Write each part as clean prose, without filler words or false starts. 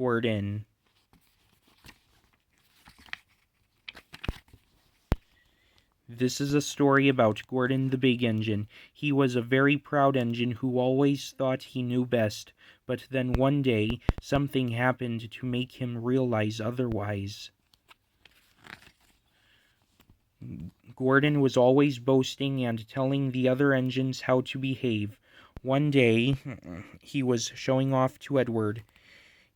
Gordon. This is a story about Gordon the Big Engine. He was a very proud engine who always thought he knew best, but then one day something happened to make him realize otherwise. Gordon was always boasting and telling the other engines how to behave. One day, he was showing off to Edward.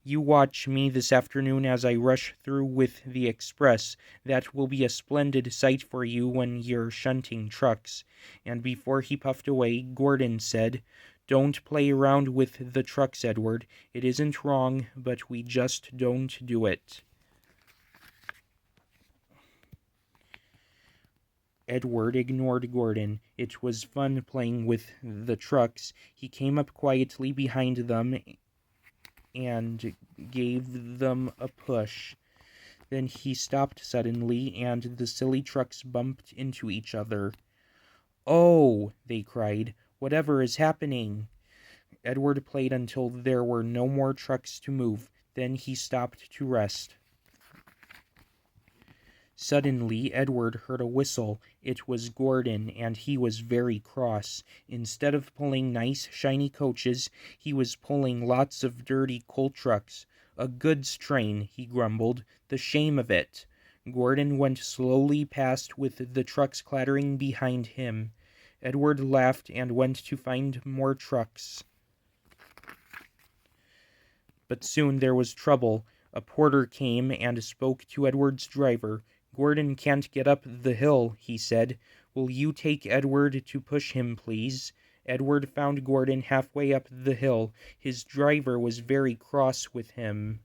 "You watch me this afternoon as I rush through with the express. That will be a splendid sight for you when you're shunting trucks." And before he puffed away, Gordon said, "Don't play around with the trucks, Edward. It isn't wrong, but we just don't do it." Edward ignored Gordon. It was fun playing with the trucks. He came up quietly behind them and gave them a push. Then he stopped suddenly, and the silly trucks bumped into each other. "Oh!" they cried. "Whatever is happening?" Edward played until there were no more trucks to move. Then he stopped to rest. Suddenly Edward heard a whistle. It was Gordon, and he was very cross. Instead of pulling nice, shiny coaches, he was pulling lots of dirty coal trucks. "A goods train," he grumbled. "The shame of it." Gordon went slowly past with the trucks clattering behind him. Edward laughed and went to find more trucks. But soon there was trouble. A porter came and spoke to Edward's driver. "Gordon can't get up the hill," he said. "Will you take Edward to push him, please?" Edward found Gordon halfway up the hill. His driver was very cross with him.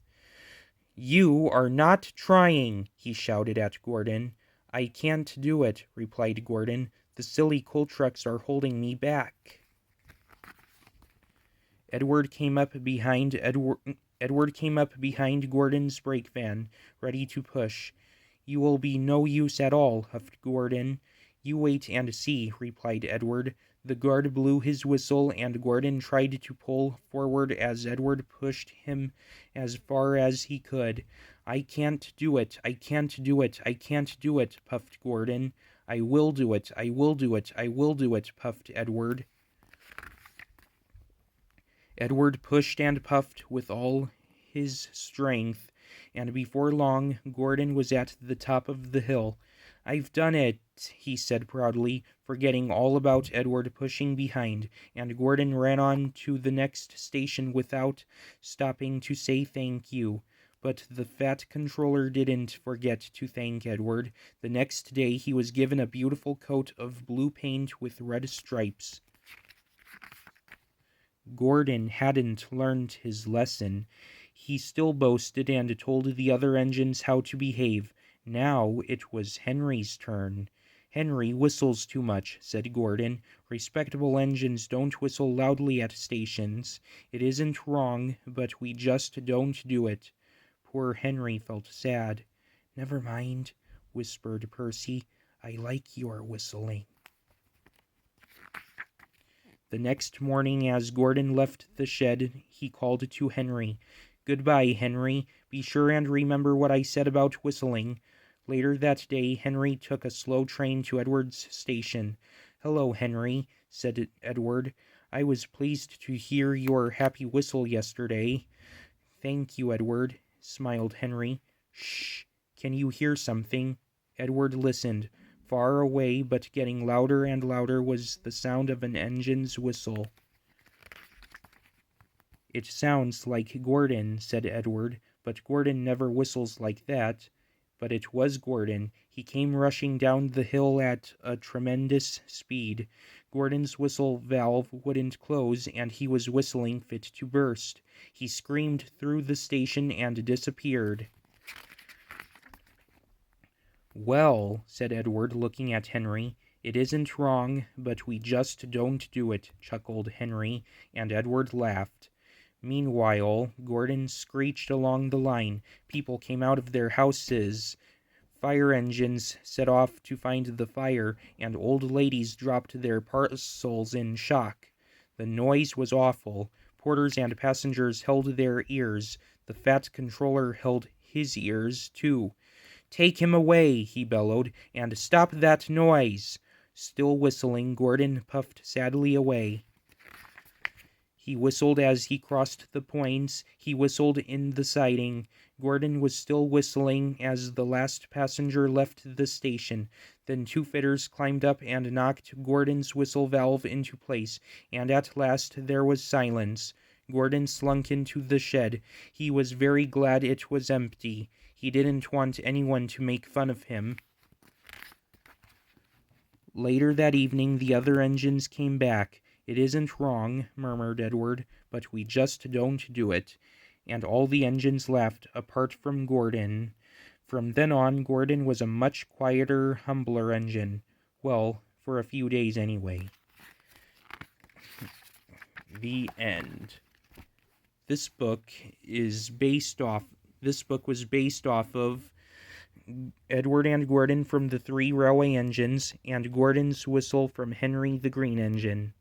"You are not trying," he shouted at Gordon. "I can't do it," replied Gordon. "The silly coal trucks are holding me back." Edward came up behind Gordon's brake van, ready to push. "You will be no use at all," huffed Gordon. "You wait and see," replied Edward. The guard blew his whistle, and Gordon tried to pull forward as Edward pushed him as far as he could. "I can't do it, I can't do it, I can't do it," puffed Gordon. "I will do it, I will do it, I will do it," puffed Edward. Edward pushed and puffed with all his strength, and before long Gordon was at the top of the hill. "I've done it," he said proudly, forgetting all about Edward pushing behind, and Gordon ran on to the next station without stopping to say thank you. But the fat controller didn't forget to thank Edward. The next day he was given a beautiful coat of blue paint with red stripes. Gordon hadn't learned his lesson. He still boasted and told the other engines how to behave. Now it was Henry's turn. "Henry whistles too much," said Gordon. "Respectable engines don't whistle loudly at stations. It isn't wrong, but we just don't do it." Poor Henry felt sad. "Never mind," whispered Percy. "I like your whistling." The next morning, as Gordon left the shed, he called to Henry. "Goodbye, Henry. Be sure and remember what I said about whistling." Later that day, Henry took a slow train to Edward's station. "Hello, Henry," said Edward. "I was pleased to hear your happy whistle yesterday." "Thank you, Edward," smiled Henry. "Shh! Can you hear something?" Edward listened. Far away, but getting louder and louder, was the sound of an engine's whistle. "It sounds like Gordon," said Edward, "but Gordon never whistles like that." But it was Gordon. He came rushing down the hill at a tremendous speed. Gordon's whistle valve wouldn't close, and he was whistling fit to burst. He screamed through the station and disappeared. "Well," said Edward, looking at Henry, "it isn't wrong, but we just don't do it," chuckled Henry, and Edward laughed. Meanwhile, Gordon screeched along the line. People came out of their houses. Fire engines set off to find the fire, and old ladies dropped their parcels in shock. The noise was awful. Porters and passengers held their ears. The fat controller held his ears, too. "Take him away," he bellowed, "and stop that noise." Still whistling, Gordon puffed sadly away. He whistled as he crossed the points. He whistled in the siding. Gordon was still whistling as the last passenger left the station. Then two fitters climbed up and knocked Gordon's whistle valve into place, and at last there was silence. Gordon slunk into the shed. He was very glad it was empty. He didn't want anyone to make fun of him. Later that evening the other engines came back. "It isn't wrong," murmured Edward, "but we just don't do it." And all the engines laughed, apart from Gordon. From then on, Gordon was a much quieter, humbler engine. Well, for a few days anyway. The end. This book was based off of Edward and Gordon from the Three Railway Engines and Gordon's Whistle from Henry the Green Engine.